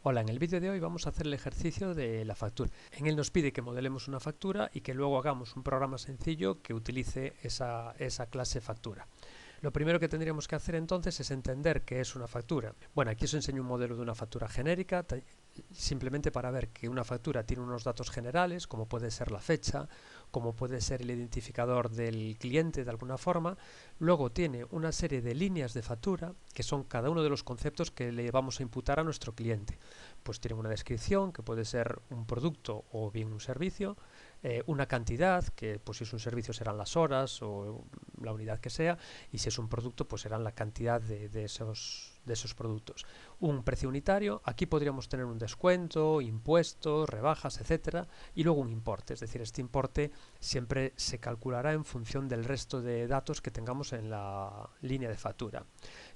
Hola, en el vídeo de hoy vamos a hacer el ejercicio de la factura. En él nos pide que modelemos una factura y que luego hagamos un programa sencillo que utilice esa clase factura. Lo primero que tendríamos que hacer entonces es entender qué es una factura. Bueno, aquí os enseño un modelo de una factura genérica, simplemente para ver que una factura tiene unos datos generales, como puede ser la fecha, como puede ser el identificador del cliente de alguna forma. Luego tiene una serie de líneas de factura, que son cada uno de los conceptos que le vamos a imputar a nuestro cliente. Pues tiene una descripción, que puede ser un producto o bien un servicio, una cantidad, que pues si es un servicio serán las horas o la unidad que sea, y si es un producto pues serán la cantidad de esos productos. Un precio unitario, aquí podríamos tener un descuento, impuestos, rebajas, etcétera, y luego un importe, es decir, este importe siempre se calculará en función del resto de datos que tengamos en la línea de factura.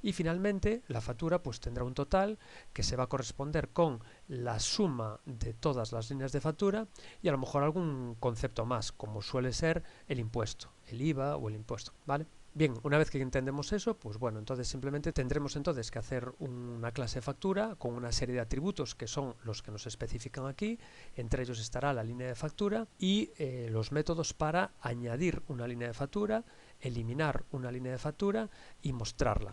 Y finalmente la factura pues tendrá un total que se va a corresponder con la suma de todas las líneas de factura y a lo mejor algún concepto más, como suele ser el impuesto, el IVA o el impuesto, ¿vale? Bien, una vez que entendemos eso, pues bueno, entonces simplemente tendremos entonces que hacer una clase factura con una serie de atributos que son los que nos especifican aquí. Entre ellos estará la línea de factura y los métodos para añadir una línea de factura, eliminar una línea de factura y mostrar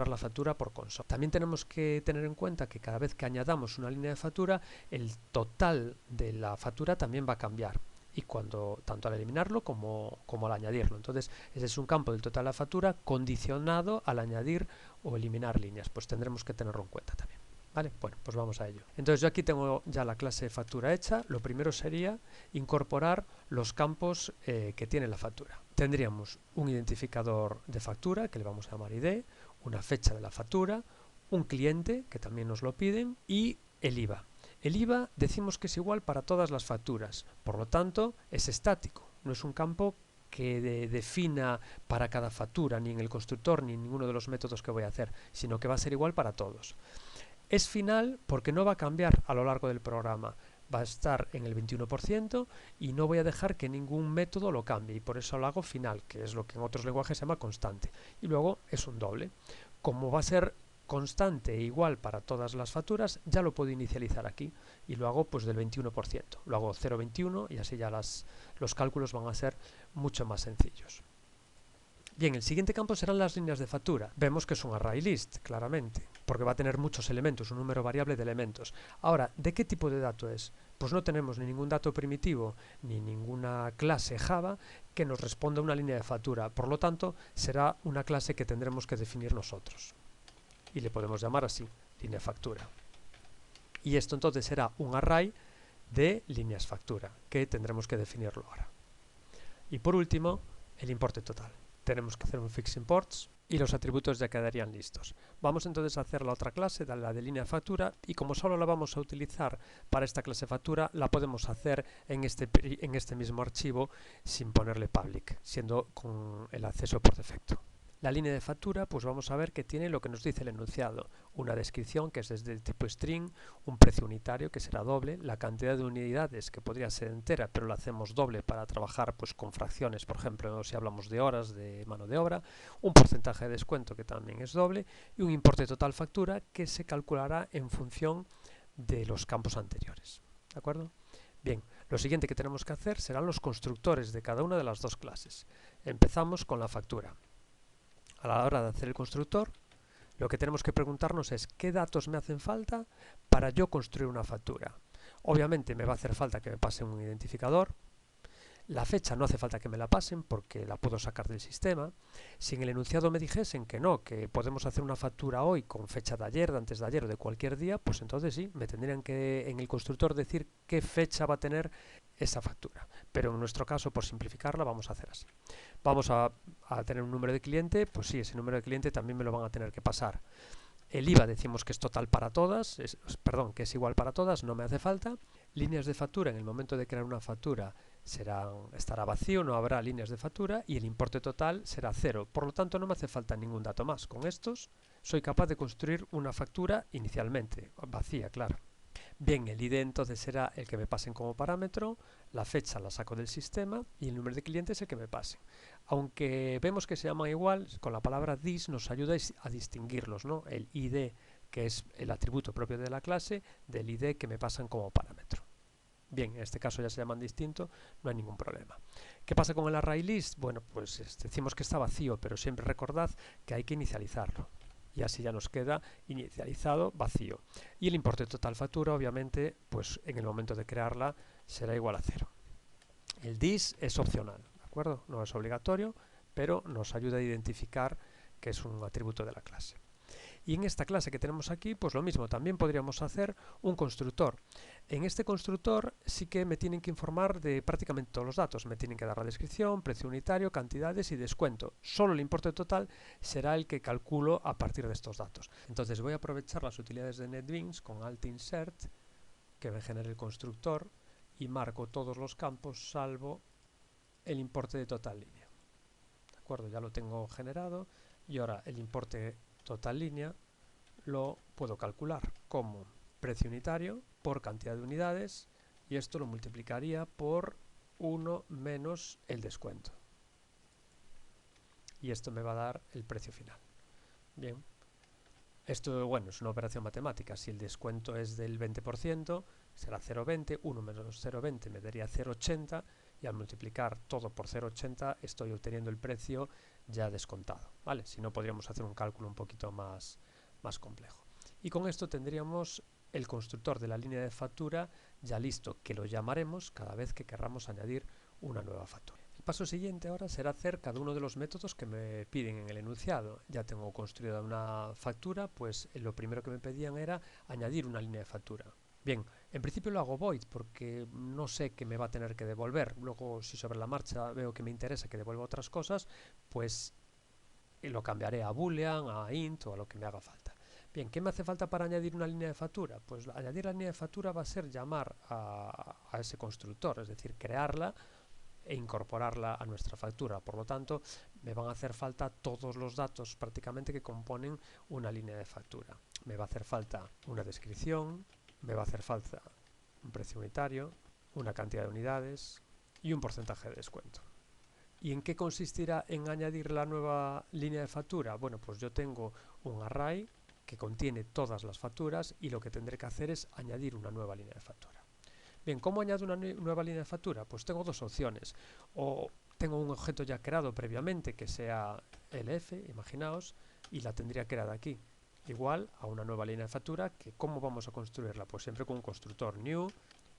la factura por consola. También tenemos que tener en cuenta que cada vez que añadamos una línea de factura, el total de la factura también va a cambiar. Y tanto al eliminarlo como al añadirlo. Entonces, ese es un campo del total de la factura condicionado al añadir o eliminar líneas. Pues tendremos que tenerlo en cuenta también. ¿Vale? Bueno, pues vamos a ello. Entonces yo aquí tengo ya la clase factura hecha. Lo primero sería incorporar los campos que tiene la factura. Tendríamos un identificador de factura, que le vamos a llamar ID, una fecha de la factura, un cliente, que también nos lo piden, y el IVA. El IVA decimos que es igual para todas las facturas, por lo tanto es estático, no es un campo que defina para cada factura, ni en el constructor, ni en ninguno de los métodos que voy a hacer, sino que va a ser igual para todos. Es final porque no va a cambiar a lo largo del programa, va a estar en el 21% y no voy a dejar que ningún método lo cambie, y por eso lo hago final, que es lo que en otros lenguajes se llama constante. Y luego es un doble. Como va a ser constante e igual para todas las facturas, ya lo puedo inicializar aquí y lo hago pues del 21%, lo hago 0,21 y así ya los cálculos van a ser mucho más sencillos. Bien, el siguiente campo serán las líneas de factura. Vemos que es un array list, claramente, porque va a tener muchos elementos, un número variable de elementos. Ahora, ¿de qué tipo de dato es? Pues no tenemos ni ningún dato primitivo ni ninguna clase Java que nos responda a una línea de factura, por lo tanto será una clase que tendremos que definir nosotros. Y le podemos llamar así, línea factura. Y esto entonces será un array de líneas factura, que tendremos que definirlo ahora. Y por último, el importe total. Tenemos que hacer un fix imports y los atributos ya quedarían listos. Vamos entonces a hacer la otra clase, la de línea factura, y como solo la vamos a utilizar para esta clase factura, la podemos hacer en este mismo archivo sin ponerle public, siendo con el acceso por defecto. La línea de factura, pues vamos a ver que tiene lo que nos dice el enunciado, una descripción que es desde tipo string, un precio unitario que será doble, la cantidad de unidades que podría ser entera pero la hacemos doble para trabajar pues con fracciones, por ejemplo si hablamos de horas de mano de obra, un porcentaje de descuento que también es doble y un importe total factura que se calculará en función de los campos anteriores. ¿De acuerdo? Bien, lo siguiente que tenemos que hacer serán los constructores de cada una de las dos clases. Empezamos con la factura. A la hora de hacer el constructor, lo que tenemos que preguntarnos es qué datos me hacen falta para yo construir una factura. Obviamente me va a hacer falta que me pasen un identificador. La fecha no hace falta que me la pasen porque la puedo sacar del sistema. Si en el enunciado me dijesen que no, que podemos hacer una factura hoy con fecha de ayer, de antes de ayer o de cualquier día, pues entonces sí, me tendrían que en el constructor decir qué fecha va a tener esa factura. Pero en nuestro caso, por simplificarla, vamos a hacer así. Vamos a tener un número de cliente, pues sí, ese número de cliente también me lo van a tener que pasar. El IVA decimos que es total para todas, que es igual para todas, no me hace falta. Líneas de factura, en el momento de crear una factura estará vacío, no habrá líneas de factura y el importe total será 0. Por lo tanto no me hace falta ningún dato más. Con estos soy capaz de construir una factura inicialmente, vacía, claro. Bien, el ID entonces será el que me pasen como parámetro, la fecha la saco del sistema y el número de clientes es el que me pasen. Aunque vemos que se llaman igual, con la palabra this nos ayuda a distinguirlos, ¿no? El ID que es el atributo propio de la clase, del ID que me pasan como parámetro. Bien, en este caso ya se llaman distinto, no hay ningún problema. ¿Qué pasa con el ArrayList? Bueno, pues decimos que está vacío, pero siempre recordad que hay que inicializarlo. Y así ya nos queda inicializado vacío. Y el importe total factura, obviamente, pues en el momento de crearla será igual a 0. El this es opcional, ¿de acuerdo? No es obligatorio, pero nos ayuda a identificar que es un atributo de la clase. Y en esta clase que tenemos aquí, pues lo mismo, también podríamos hacer un constructor. En este constructor sí que me tienen que informar de prácticamente todos los datos. Me tienen que dar la descripción, precio unitario, cantidades y descuento. Solo el importe total será el que calculo a partir de estos datos. Entonces voy a aprovechar las utilidades de NetBeans con Alt Insert, que me genere el constructor, y marco todos los campos salvo el importe de total línea. ¿De acuerdo? Ya lo tengo generado y ahora el importe total línea lo puedo calcular como precio unitario por cantidad de unidades y esto lo multiplicaría por 1 menos el descuento. Y esto me va a dar el precio final. Bien. Esto, bueno, es una operación matemática. Si el descuento es del 20%, será 0,20. 1 menos 0,20 me daría 0,80 y al multiplicar todo por 0,80 estoy obteniendo el precio ya descontado, ¿vale? Si no, podríamos hacer un cálculo un poquito más complejo. Y con esto tendríamos el constructor de la línea de factura ya listo, que lo llamaremos cada vez que querramos añadir una nueva factura. El paso siguiente ahora será hacer cada uno de los métodos que me piden en el enunciado. Ya tengo construida una factura, pues lo primero que me pedían era añadir una línea de factura. Bien, en principio lo hago void porque no sé qué me va a tener que devolver. Luego, si sobre la marcha veo que me interesa que devuelva otras cosas, pues lo cambiaré a boolean, a int o a lo que me haga falta. Bien, ¿qué me hace falta para añadir una línea de factura? Pues añadir la línea de factura va a ser llamar a ese constructor, es decir, crearla e incorporarla a nuestra factura. Por lo tanto, me van a hacer falta todos los datos prácticamente que componen una línea de factura. Me va a hacer falta una descripción, me va a hacer falta un precio unitario, una cantidad de unidades y un porcentaje de descuento. ¿Y en qué consistirá en añadir la nueva línea de factura? Bueno, pues yo tengo un array que contiene todas las facturas y lo que tendré que hacer es añadir una nueva línea de factura. Bien, ¿cómo añado una nueva línea de factura? Pues tengo dos opciones. O tengo un objeto ya creado previamente que sea LF, imaginaos, y la tendría creada aquí. Igual a una nueva línea de factura, que ¿cómo vamos a construirla? Pues siempre con un constructor new,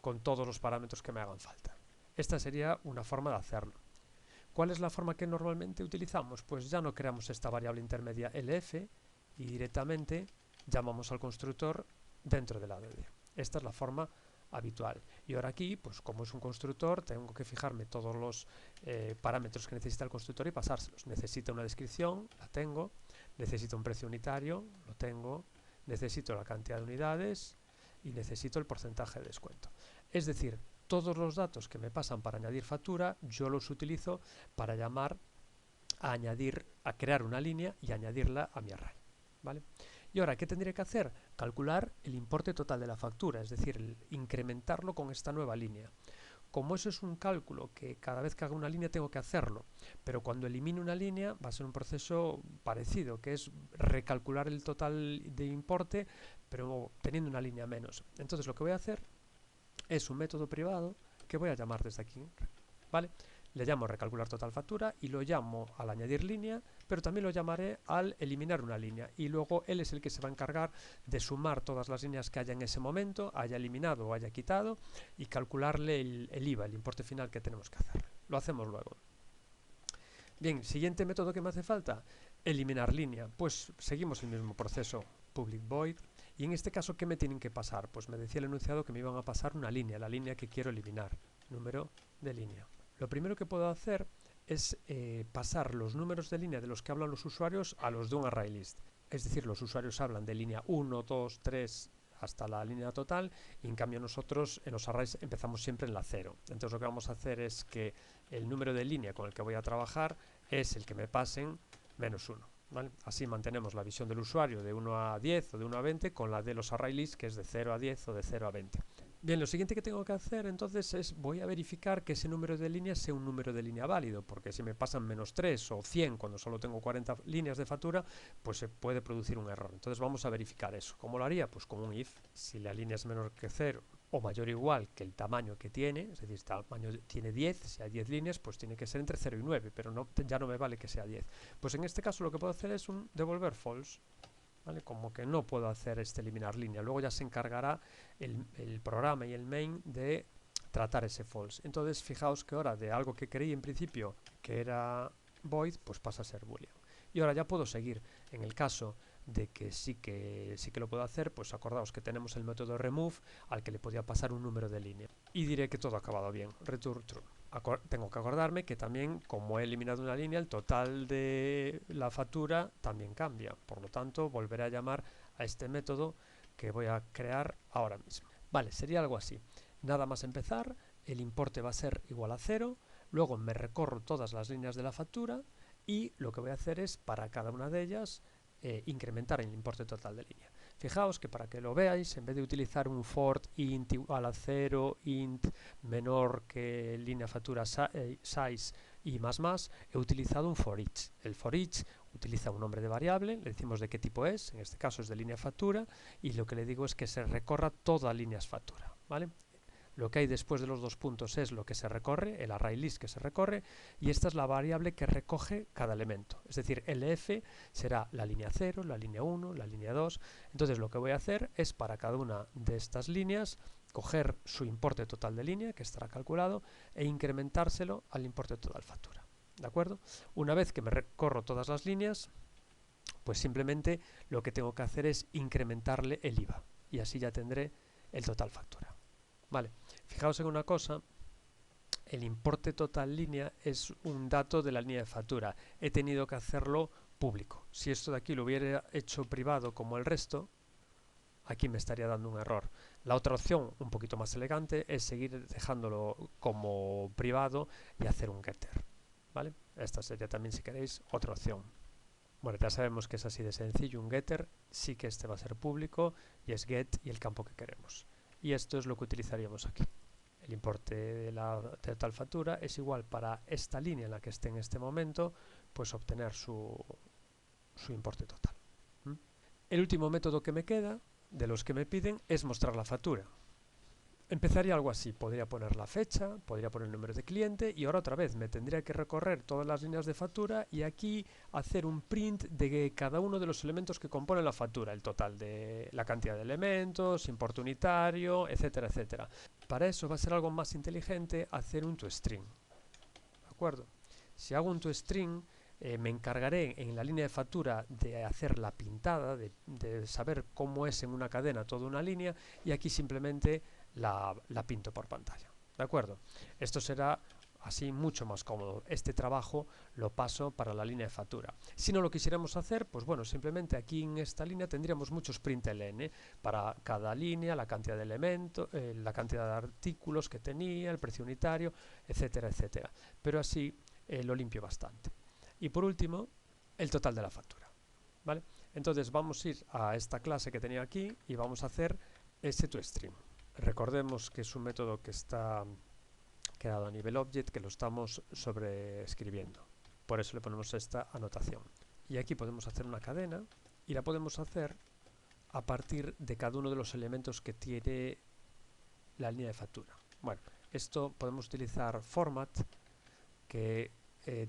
con todos los parámetros que me hagan falta. Esta sería una forma de hacerlo. ¿Cuál es la forma que normalmente utilizamos? Pues ya no creamos esta variable intermedia LF y directamente llamamos al constructor dentro del ADD. Esta es la forma habitual. Y ahora aquí, pues como es un constructor, tengo que fijarme todos los parámetros que necesita el constructor y pasárselos. Necesita una descripción, la tengo. Necesito un precio unitario, lo tengo. Necesito la cantidad de unidades y necesito el porcentaje de descuento. Es decir, todos los datos que me pasan para añadir factura, yo los utilizo para llamar a crear una línea y añadirla a mi array, ¿vale? Y ahora, ¿qué tendría que hacer? Calcular el importe total de la factura, es decir, incrementarlo con esta nueva línea. Como eso es un cálculo que cada vez que haga una línea tengo que hacerlo, pero cuando elimine una línea va a ser un proceso parecido, que es recalcular el total de importe, pero teniendo una línea menos. Entonces lo que voy a hacer es un método privado que voy a llamar desde aquí, ¿vale? Le llamo recalcular total factura y lo llamo al añadir línea, pero también lo llamaré al eliminar una línea y luego él es el que se va a encargar de sumar todas las líneas que haya en ese momento, haya eliminado o haya quitado y calcularle el IVA, el importe final que tenemos que hacer. Lo hacemos luego. Bien, siguiente método que me hace falta, eliminar línea. Pues seguimos el mismo proceso, public void. Y en este caso, ¿qué me tienen que pasar? Pues me decía el enunciado que me iban a pasar una línea, la línea que quiero eliminar, número de línea. Lo primero que puedo hacer es pasar los números de línea de los que hablan los usuarios a los de un ArrayList. Es decir, los usuarios hablan de línea 1, 2, 3 hasta la línea total y en cambio nosotros en los arrays empezamos siempre en la 0. Entonces lo que vamos a hacer es que el número de línea con el que voy a trabajar es el que me pasen menos 1. ¿Vale? Así mantenemos la visión del usuario de 1 a 10 o de 1 a 20 con la de los ArrayList que es de 0 a 10 o de 0 a 20. Bien, lo siguiente que tengo que hacer entonces es voy a verificar que ese número de líneas sea un número de línea válido, porque si me pasan -3 o 100 cuando solo tengo 40 líneas de factura, pues se puede producir un error. Entonces vamos a verificar eso. ¿Cómo lo haría? Pues con un if. Si la línea es menor que 0 o mayor o igual que el tamaño que tiene, es decir, si el tamaño tiene 10, si hay 10 líneas, pues tiene que ser entre 0 y 9, pero no, ya no me vale que sea 10. Pues en este caso lo que puedo hacer es un devolver false. ¿Vale? Como que no puedo hacer eliminar línea. Luego ya se encargará el programa y el main de tratar ese false. Entonces fijaos que ahora de algo que creí en principio que era void, pues pasa a ser boolean. Y ahora ya puedo seguir. En el caso de que sí que lo puedo hacer, pues acordaos que tenemos el método remove al que le podía pasar un número de línea. Y diré que todo ha acabado bien. Return true. Tengo que acordarme que también, como he eliminado una línea, el total de la factura también cambia. Por lo tanto, volveré a llamar a este método que voy a crear ahora mismo. Vale, sería algo así. Nada más empezar, el importe va a ser igual a 0, luego me recorro todas las líneas de la factura y lo que voy a hacer es, para cada una de ellas, incrementar el importe total de línea. Fijaos que para que lo veáis, en vez de utilizar un for int igual a 0, int menor que línea factura size y más, he utilizado un for each. El for each utiliza un nombre de variable, le decimos de qué tipo es, en este caso es de línea factura, y lo que le digo es que se recorra toda líneas factura, ¿vale? Lo que hay después de los dos puntos es lo que se recorre, el array list que se recorre, y esta es la variable que recoge cada elemento. Es decir, LF será la línea 0, la línea 1, la línea 2. Entonces lo que voy a hacer es para cada una de estas líneas coger su importe total de línea, que estará calculado, e incrementárselo al importe total factura. ¿De acuerdo? Una vez que me recorro todas las líneas, pues simplemente lo que tengo que hacer es incrementarle el IVA. Y así ya tendré el total factura. Vale, fijaos en una cosa, el importe total línea es un dato de la línea de factura. He tenido que hacerlo público. Si esto de aquí lo hubiera hecho privado como el resto, aquí me estaría dando un error. La otra opción, un poquito más elegante, es seguir dejándolo como privado y hacer un getter. ¿Vale? Esta sería también, si queréis, otra opción. Bueno, ya sabemos que es así de sencillo un getter, sí que este va a ser público y es get y el campo que queremos. Y esto es lo que utilizaríamos aquí. El importe de la total factura es igual para esta línea en la que esté en este momento, pues obtener su importe total. El último método que me queda, de los que me piden, es mostrar la factura. Empezaría algo así, podría poner la fecha, podría poner el número de cliente y ahora otra vez me tendría que recorrer todas las líneas de factura y aquí hacer un print de cada uno de los elementos que componen la factura, el total de la cantidad de elementos, importe unitario, etcétera, etcétera. Para eso va a ser algo más inteligente hacer un toString. ¿De acuerdo? Si hago un toString, me encargaré en la línea de factura de hacer la pintada, de saber cómo es en una cadena toda una línea y aquí simplemente la pinto por pantalla. ¿De acuerdo? Esto será así mucho más cómodo. Este trabajo lo paso para la línea de factura. Si no lo quisiéramos hacer, pues bueno, simplemente aquí en esta línea tendríamos muchos println para cada línea, la cantidad de elementos, la cantidad de artículos que tenía, el precio unitario, etcétera, etcétera. Pero así lo limpio bastante. Y por último, el total de la factura. ¿Vale? Entonces vamos a ir a esta clase que tenía aquí y vamos a hacer ese toString. Recordemos que es un método que está creado a nivel object, que lo estamos sobreescribiendo. Por eso le ponemos esta anotación. Y aquí podemos hacer una cadena y la podemos hacer a partir de cada uno de los elementos que tiene la línea de factura. Bueno, esto podemos utilizar format, que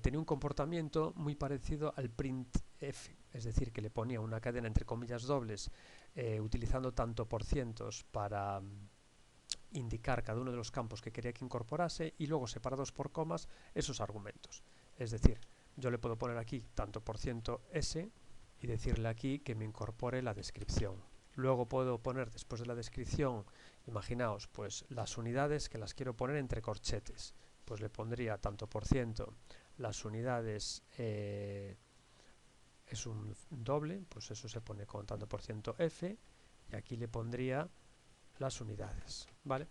tenía un comportamiento muy parecido al printf, es decir, que le ponía una cadena entre comillas dobles utilizando tanto por cientos para indicar cada uno de los campos que quería que incorporase y luego separados por comas esos argumentos. Es decir, yo le puedo poner aquí tanto por ciento s y decirle aquí que me incorpore la descripción. Luego puedo poner después de la descripción, imaginaos, pues las unidades que las quiero poner entre corchetes. Pues le pondría tanto por ciento, las unidades es un doble, pues eso se pone con tanto por ciento f y aquí le pondría las unidades, ¿vale?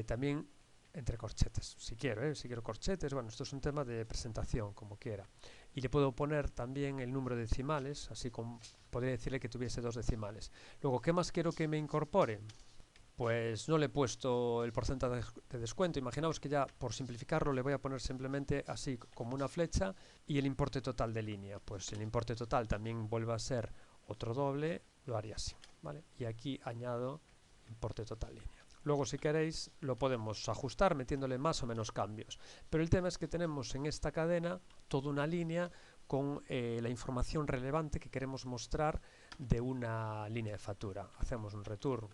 También entre corchetes, si quiero corchetes, bueno, esto es un tema de presentación, como quiera. Y le puedo poner también el número de decimales, así como podría decirle que tuviese 2 decimales. Luego, ¿qué más quiero que me incorpore? pues no le he puesto el porcentaje de descuento. Imaginaos que ya, por simplificarlo, le voy a poner simplemente así como una flecha y el importe total de línea. Pues el importe total también vuelve a ser otro doble, lo haría así, ¿vale? Y aquí añado importe total línea. Luego, si queréis, lo podemos ajustar metiéndole más o menos cambios. Pero el tema es que tenemos en esta cadena toda una línea con la información relevante que queremos mostrar de una línea de factura. Hacemos un return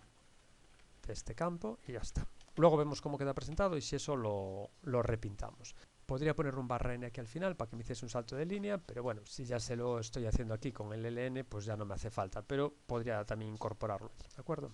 de este campo y ya está. Luego vemos cómo queda presentado y si eso lo repintamos. Podría poner un barra n aquí al final para que me hiciese un salto de línea, pero bueno, si ya se lo estoy haciendo aquí con el ln, pues ya no me hace falta, pero podría también incorporarlo, ¿de acuerdo?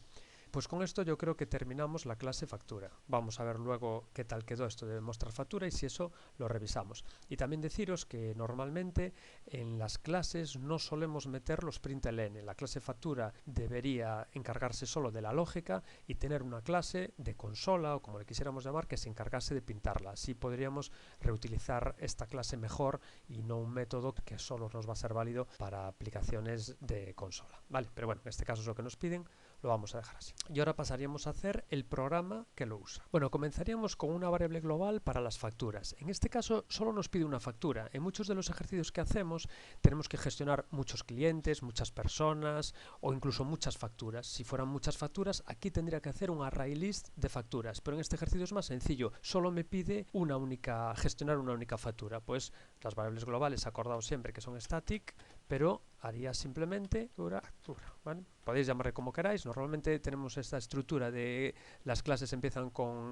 Pues con esto yo creo que terminamos la clase factura. Vamos a ver luego qué tal quedó esto de mostrar factura y si eso lo revisamos. Y también deciros que normalmente en las clases no solemos meter los println. La clase factura debería encargarse solo de la lógica y tener una clase de consola o como le quisiéramos llamar que se encargase de pintarla. Así podríamos reutilizar esta clase mejor y no un método que solo nos va a ser válido para aplicaciones de consola. Vale, pero bueno, en este caso es lo que nos piden. Lo vamos a dejar así. Y ahora pasaríamos a hacer el programa que lo usa. Bueno, comenzaríamos con una variable global para las facturas. En este caso solo nos pide una factura. En muchos de los ejercicios que hacemos tenemos que gestionar muchos clientes, muchas personas o incluso muchas facturas. Si fueran muchas facturas, aquí tendría que hacer un array list de facturas. Pero en este ejercicio es más sencillo. Solo me pide gestionar una única factura. Pues las variables globales, acordaos siempre que son static, pero haría simplemente factura, ¿vale? Podéis llamarle como queráis. Normalmente tenemos esta estructura de las clases empiezan con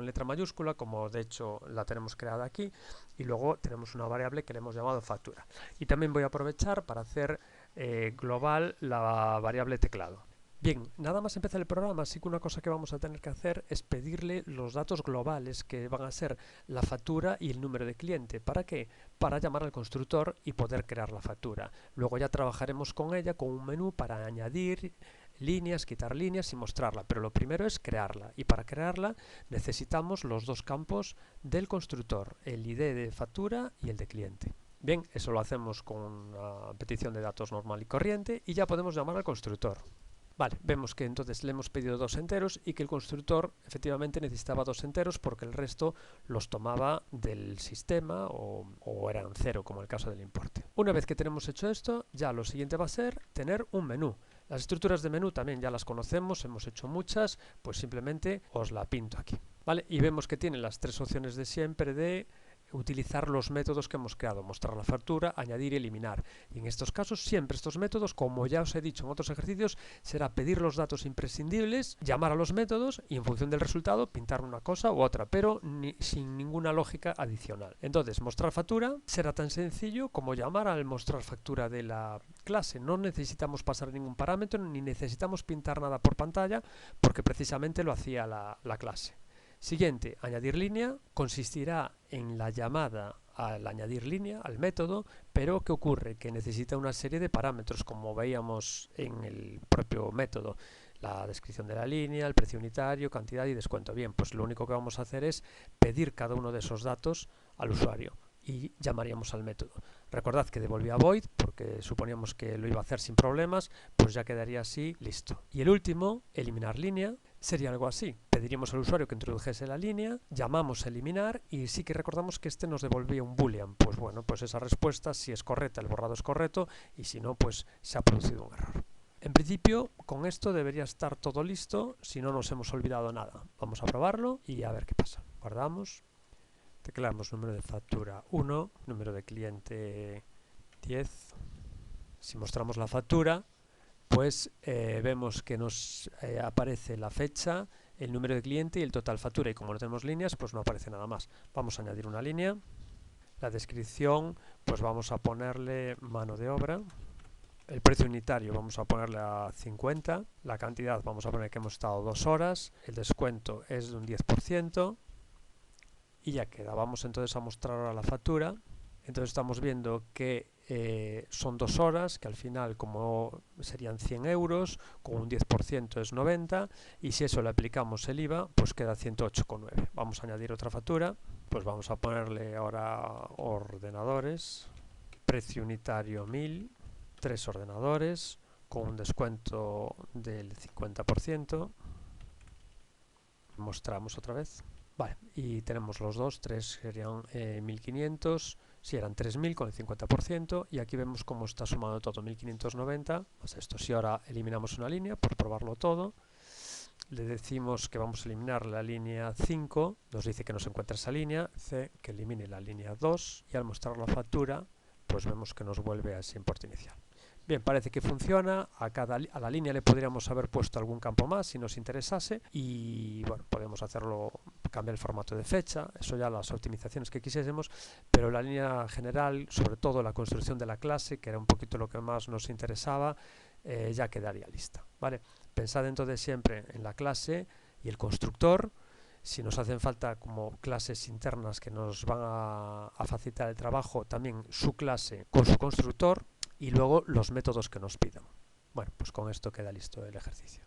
letra mayúscula, como de hecho la tenemos creada aquí, y luego tenemos una variable que le hemos llamado factura. Y también voy a aprovechar para hacer global la variable teclado. Bien, nada más empezar el programa, así que una cosa que vamos a tener que hacer es pedirle los datos globales que van a ser la factura y el número de cliente. ¿Para qué? Para llamar al constructor y poder crear la factura. Luego ya trabajaremos con ella con un menú para añadir líneas, quitar líneas y mostrarla, pero lo primero es crearla y para crearla necesitamos los dos campos del constructor, el ID de factura y el de cliente. Bien, eso lo hacemos con una petición de datos normal y corriente y ya podemos llamar al constructor. Vale, vemos que entonces le hemos pedido dos enteros y que el constructor efectivamente necesitaba dos enteros porque el resto los tomaba del sistema o eran cero, como en el caso del importe. Una vez que tenemos hecho esto, ya lo siguiente va a ser tener un menú. Las estructuras de menú también ya las conocemos, hemos hecho muchas, pues simplemente os la pinto aquí. Vale, y vemos que tiene las tres opciones de siempre de utilizar los métodos que hemos creado, mostrar la factura, añadir y eliminar. Y en estos casos siempre estos métodos, como ya os he dicho en otros ejercicios, será pedir los datos imprescindibles, llamar a los métodos y en función del resultado pintar una cosa u otra, pero sin ninguna lógica adicional. Entonces, mostrar factura será tan sencillo como llamar al mostrar factura de la clase. No necesitamos pasar ningún parámetro ni necesitamos pintar nada por pantalla porque precisamente lo hacía la clase. Siguiente, añadir línea, consistirá en la llamada al añadir línea, al método, pero ¿qué ocurre? Que necesita una serie de parámetros, como veíamos en el propio método. La descripción de la línea, el precio unitario, cantidad y descuento. Bien, pues lo único que vamos a hacer es pedir cada uno de esos datos al usuario y llamaríamos al método. Recordad que devolvía void porque suponíamos que lo iba a hacer sin problemas, pues ya quedaría así, listo. Y el último, eliminar línea, sería algo así. Pediríamos al usuario que introdujese la línea, llamamos a eliminar y sí que recordamos que este nos devolvía un boolean. Pues bueno, pues esa respuesta, si es correcta, el borrado es correcto y si no, pues se ha producido un error. En principio, con esto debería estar todo listo, si no nos hemos olvidado nada. Vamos a probarlo y a ver qué pasa. Guardamos. Tecleamos número de factura 1, número de cliente 10. Si mostramos la factura, pues vemos que nos aparece la fecha, el número de cliente y el total factura. Y como no tenemos líneas, pues no aparece nada más. Vamos a añadir una línea. La descripción, pues vamos a ponerle mano de obra. El precio unitario vamos a ponerle a 50. La cantidad vamos a poner que hemos estado 2 horas. El descuento es de un 10%. Y ya queda. Vamos entonces a mostrar ahora la factura. Entonces estamos viendo que son 2 horas, que al final como serían 100 euros, con un 10% es 90, y si eso le aplicamos el IVA, pues queda 108,9. Vamos a añadir otra factura, pues vamos a ponerle ahora ordenadores, precio unitario 1000, 3 ordenadores, con un descuento del 50%, Mostramos otra vez. Vale, y tenemos los dos, 3 serían 1500, si eran 3000 con el 50%, y aquí vemos cómo está sumando todo, 1590 más esto. Si ahora eliminamos una línea, por probarlo todo, le decimos que vamos a eliminar la línea 5, nos dice que no se encuentra esa línea, C, que elimine la línea 2, y al mostrar la factura, pues vemos que nos vuelve a ese importe inicial. Bien, parece que funciona. A la línea le podríamos haber puesto algún campo más si nos interesase, y bueno, podemos hacerlo, cambiar el formato de fecha, eso ya las optimizaciones que quisiésemos, pero la línea general, sobre todo la construcción de la clase, que era un poquito lo que más nos interesaba, ya quedaría lista, ¿vale? Pensad entonces siempre en la clase y el constructor. Si nos hacen falta como clases internas que nos van a facilitar el trabajo, también su clase con su constructor, y luego los métodos que nos pidan. Bueno, pues con esto queda listo el ejercicio.